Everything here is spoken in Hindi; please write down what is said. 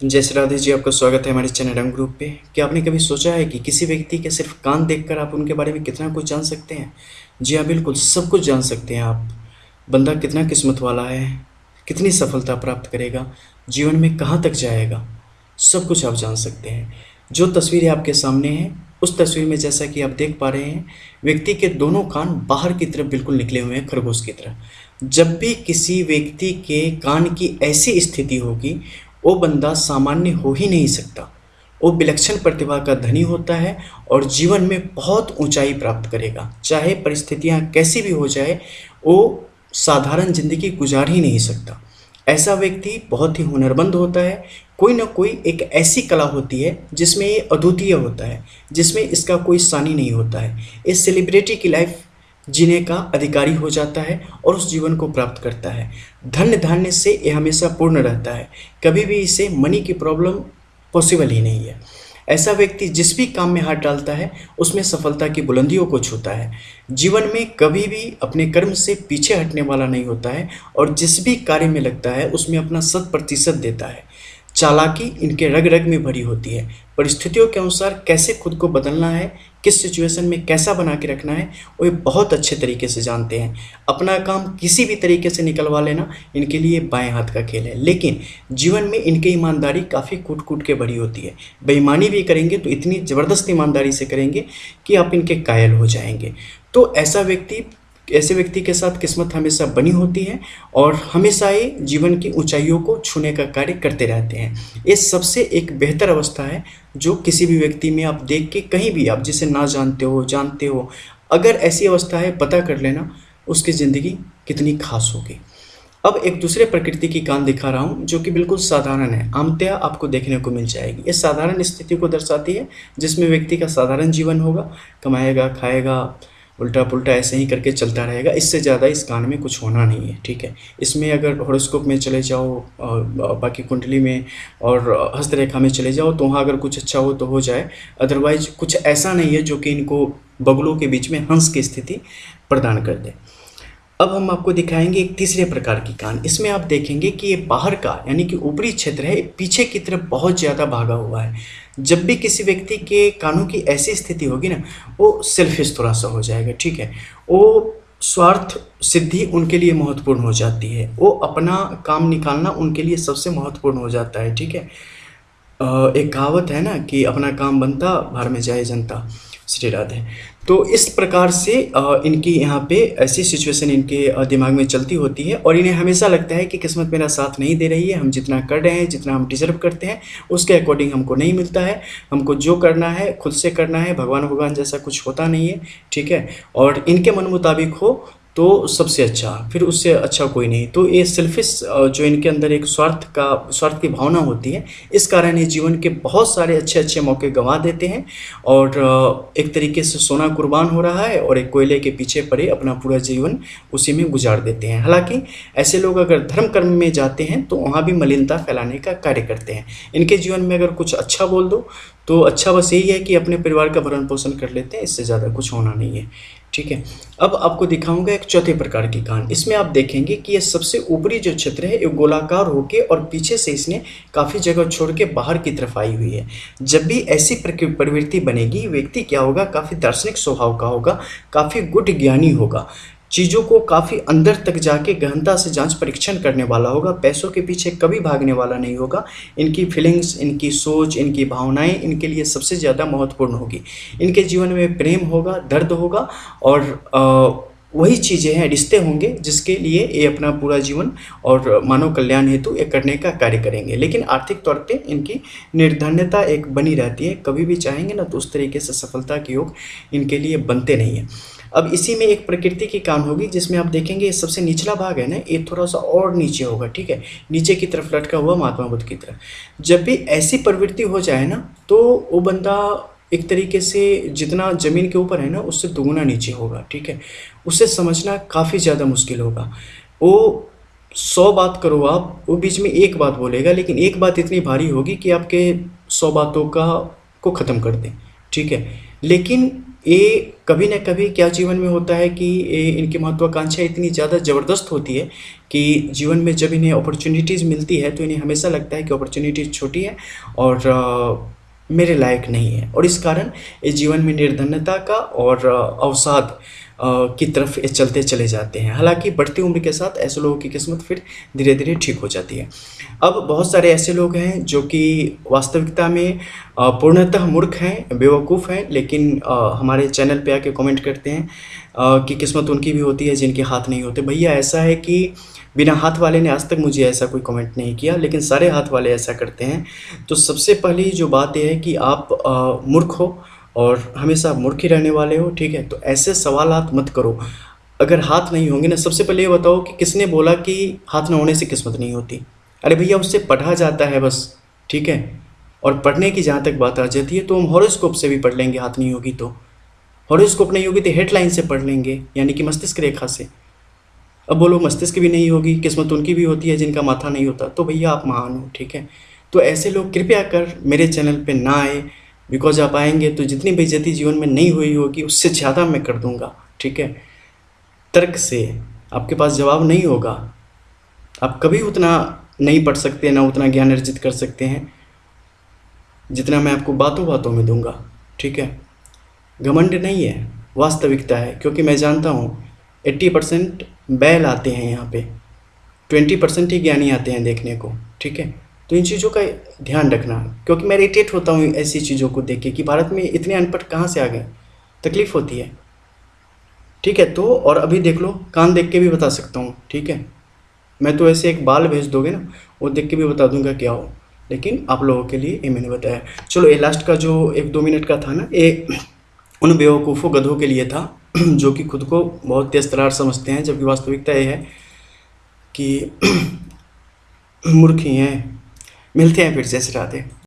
जय श्री राधे जी, आपका स्वागत है हमारे चैनल रंग ग्रुप पे। क्या आपने कभी सोचा है कि किसी व्यक्ति के सिर्फ कान देखकर आप उनके बारे में कितना कुछ जान सकते हैं? जी हाँ, बिल्कुल सब कुछ जान सकते हैं आप। बंदा कितना किस्मत वाला है, कितनी सफलता प्राप्त करेगा, जीवन में कहाँ तक जाएगा, सब कुछ आप जान सकते हैं। जो तस्वीरें आपके सामने हैं, उस तस्वीर में जैसा कि आप देख पा रहे हैं, व्यक्ति के दोनों कान बाहर की तरफ बिल्कुल निकले हुए हैं खरगोश की तरह। जब भी किसी व्यक्ति के कान की ऐसी स्थिति होगी, वो बंदा सामान्य हो ही नहीं सकता। वो विलक्षण प्रतिभा का धनी होता है और जीवन में बहुत ऊंचाई प्राप्त करेगा। चाहे परिस्थितियां कैसी भी हो जाए, वो साधारण जिंदगी गुजार ही नहीं सकता। ऐसा व्यक्ति बहुत ही हुनरमंद होता है। कोई ना कोई एक ऐसी कला होती है जिसमें ये अद्वितीय होता है, जिसमें इसका कोई सानी नहीं होता है। इस सेलिब्रिटी की लाइफ जीने का अधिकारी हो जाता है और उस जीवन को प्राप्त करता है। धन्य धान्य से ये हमेशा पूर्ण रहता है। कभी भी इसे मनी की प्रॉब्लम पॉसिबल ही नहीं है। ऐसा व्यक्ति जिस भी काम में हाथ डालता है, उसमें सफलता की बुलंदियों को छूता है। जीवन में कभी भी अपने कर्म से पीछे हटने वाला नहीं होता है और जिस भी कार्य में लगता है उसमें अपना 100% देता है। चालाकी इनके रग रग में भरी होती है। परिस्थितियों के अनुसार कैसे खुद को बदलना है, किस सिचुएशन में कैसा बना के रखना है, वो ये बहुत अच्छे तरीके से जानते हैं। अपना काम किसी भी तरीके से निकलवा लेना इनके लिए बाएं हाथ का खेल है। लेकिन जीवन में इनकी ईमानदारी काफ़ी कूट कूट के भरी होती है। बेईमानी भी करेंगे तो इतनी ज़बरदस्त ईमानदारी से करेंगे कि आप इनके कायल हो जाएंगे। तो ऐसे व्यक्ति के साथ किस्मत हमेशा बनी होती है और हमेशा ये जीवन की ऊंचाइयों को छूने का कार्य करते रहते हैं। ये सबसे एक बेहतर अवस्था है जो किसी भी व्यक्ति में आप देख के कहीं भी, आप जिसे ना जानते हो, अगर ऐसी अवस्था है पता कर लेना उसकी ज़िंदगी कितनी खास होगी। अब एक दूसरे प्रकृति की कान दिखा रहा हूँ जो कि बिल्कुल साधारण है, आमतया आपको देखने को मिल जाएगी। ये साधारण स्थिति को दर्शाती है जिसमें व्यक्ति का साधारण जीवन होगा, कमाएगा, खाएगा, उल्टा पुल्टा ऐसे ही करके चलता रहेगा। इससे ज़्यादा इस कान में कुछ होना नहीं है, ठीक है। इसमें अगर हॉरोस्कोप में चले जाओ और बाकी कुंडली में और हस्तरेखा में चले जाओ तो वहाँ अगर कुछ अच्छा हो तो हो जाए, अदरवाइज कुछ ऐसा नहीं है जो कि इनको बगलों के बीच में हंस की स्थिति प्रदान कर दे। अब हम आपको दिखाएंगे एक तीसरे प्रकार की कान। इसमें आप देखेंगे कि ये बाहर का यानी कि ऊपरी क्षेत्र है, पीछे की तरफ बहुत ज़्यादा भागा हुआ है। जब भी किसी व्यक्ति के कानों की ऐसी स्थिति होगी ना, वो सेल्फिश थोड़ा सा हो जाएगा, ठीक है। वो स्वार्थ सिद्धि उनके लिए महत्वपूर्ण हो जाती है। वो अपना काम निकालना उनके लिए सबसे महत्वपूर्ण हो जाता है, ठीक है। एक कहावत है ना कि अपना काम बनता भाड़ में जाए जनता। श्री राधे। तो इस प्रकार से इनकी यहाँ पे ऐसी सिचुएशन इनके दिमाग में चलती होती है और इन्हें हमेशा लगता है कि किस्मत मेरा साथ नहीं दे रही है। हम जितना कर रहे हैं, जितना हम डिजर्व करते हैं, उसके अकॉर्डिंग हमको नहीं मिलता है। हमको जो करना है खुद से करना है, भगवान जैसा कुछ होता नहीं है, ठीक है। और इनके मन मुताबिक हो तो सबसे अच्छा, फिर उससे अच्छा कोई नहीं। तो ये सेल्फिश जो इनके अंदर एक स्वार्थ की भावना होती है, इस कारण ये जीवन के बहुत सारे अच्छे अच्छे मौके गंवा देते हैं और एक तरीके से सोना कुर्बान हो रहा है और एक कोयले के पीछे पड़े अपना पूरा जीवन उसी में गुजार देते हैं। हालांकि ऐसे लोग अगर धर्म कर्म में जाते हैं तो वहाँ भी मलिनता फैलाने का कार्य करते हैं। इनके जीवन में अगर कुछ अच्छा बोल दो तो अच्छा बस यही है कि अपने परिवार का भरण पोषण कर लेते हैं, इससे ज़्यादा कुछ होना नहीं है, ठीक है। अब आपको दिखाऊंगा एक चौथे प्रकार की कान। इसमें आप देखेंगे कि ये सबसे ऊपरी जो क्षेत्र है ये गोलाकार होके और पीछे से इसने काफ़ी जगह छोड़ के बाहर की तरफ आई हुई है। जब भी ऐसी प्रवृत्ति बनेगी, व्यक्ति क्या होगा, काफ़ी दार्शनिक स्वभाव का होगा, काफ़ी गुट ज्ञानी होगा, चीज़ों को काफ़ी अंदर तक जाके गहनता से जांच परीक्षण करने वाला होगा, पैसों के पीछे कभी भागने वाला नहीं होगा। इनकी फीलिंग्स, इनकी सोच, इनकी भावनाएं इनके लिए सबसे ज़्यादा महत्वपूर्ण होगी। इनके जीवन में प्रेम होगा, दर्द होगा और वही चीज़ें हैं, रिश्ते होंगे जिसके लिए ये अपना पूरा जीवन और मानव कल्याण हेतु ये करने का कार्य करेंगे। लेकिन आर्थिक तौर पे इनकी निर्धन्यता एक बनी रहती है। कभी भी चाहेंगे ना तो उस तरीके से सफलता के योग इनके लिए बनते नहीं हैं। अब इसी में एक प्रकृति की कान होगी जिसमें आप देखेंगे ये सबसे निचला भाग है ना, ये थोड़ा सा और नीचे होगा, ठीक है, नीचे की तरफ लटका हुआ महात्मा बुद्ध की तरफ। जब भी ऐसी प्रवृत्ति हो जाए ना तो वो बंदा एक तरीके से जितना ज़मीन के ऊपर है ना उससे दुगुना नीचे होगा, ठीक है। उसे समझना काफ़ी ज़्यादा मुश्किल होगा। वो 100 बात करो आप, वो बीच में एक बात बोलेगा, लेकिन एक बात इतनी भारी होगी कि आपके 100 बातों को ख़त्म कर दें, ठीक है। लेकिन ये कभी न कभी क्या जीवन में होता है कि इनकी महत्वाकांक्षा इतनी ज़्यादा ज़बरदस्त होती है कि जीवन में जब इन्हें अपॉर्च्युनिटीज़ मिलती है तो इन्हें हमेशा लगता है कि अपॉर्च्युनिटीज़ छोटी है और मेरे लायक नहीं है, और इस कारण ये जीवन में निर्धनता का और अवसाद की तरफ ये चलते चले जाते हैं। हालाँकि बढ़ती उम्र के साथ ऐसे लोगों की किस्मत फिर धीरे-धीरे ठीक हो जाती है। अब बहुत सारे ऐसे लोग हैं जो कि वास्तविकता में पूर्णतः मूर्ख हैं, बेवकूफ़ हैं, लेकिन हमारे चैनल पे आके कमेंट करते हैं कि किस्मत उनकी भी होती है जिनके हाथ नहीं होते। भैया ऐसा है कि बिना हाथ वाले ने आज तक मुझे ऐसा कोई कमेंट नहीं किया, लेकिन सारे हाथ वाले ऐसा करते हैं। तो सबसे पहली जो बात ये है कि आप मूर्ख हो और हमेशा मूर्ख ही रहने वाले हो, ठीक है? तो ऐसे सवालात मत करो। अगर हाथ नहीं होंगे ना, सबसे पहले ये बताओ कि किसने बोला कि हाथ ना होने से किस्मत नहीं होती? अरे भैया उससे पढ़ा जाता है बस, ठीक है? और पढ़ने की जहाँ तक बात आ जाती है तो हम हॉरोस्कोप से भी पढ़ लेंगे, हाथ नहीं होगी तो। हॉरोस्कोप नहीं होगी तो हेडलाइन से पढ़ लेंगे, यानी कि मस्तिष्क रेखा से। अब बोलो मस्तिष्क भी नहीं होगी, किस्मत उनकी भी होती है जिनका माथा नहीं होता, तो भैया आप महान हो, ठीक है? तो ऐसे लोग कृपया कर मेरे चैनल पे ना आए, बिकॉज़ आप आएँगे तो जितनी बेइज्जती जीवन में नहीं हुई होगी उससे ज़्यादा मैं कर दूँगा, ठीक है? तर्क से आपके पास जवाब नहीं होगा, आप कभी उतना नहीं पढ़ सकते, ना उतना ज्ञान अर्जित कर सकते हैं जितना मैं आपको बातों-बातों में दूँगा, ठीक है? घमंड नहीं है, वास्तविकता है, क्योंकि मैं जानता हूँ 80% बैल आते हैं यहाँ पे, 20% ही ज्ञानी आते हैं देखने को, ठीक है? तो इन चीज़ों का ध्यान रखना, क्योंकि मैं इरिटेट होता हूँ ऐसी चीज़ों को देख के कि भारत में इतने अनपढ़ कहाँ से आ गए, तकलीफ़ होती है, ठीक है? तो और अभी देख लो, कान देख के भी बता सकता हूँ, ठीक है? मैं तो ऐसे एक बाल भेज दोगे ना, वो देख के भी बता दूंगा क्या हो, लेकिन आप लोगों के लिए ये मैंने बताया। चलो ये लास्ट का जो 1-2 मिनट का था ना, ये उन बेवकूफ़ों गधों के लिए था जो कि खुद को बहुत तेज तरार समझते हैं, जबकि वास्तविकता ये है कि मूर्ख ही हैं। मिलते हैं फिर से, राधे।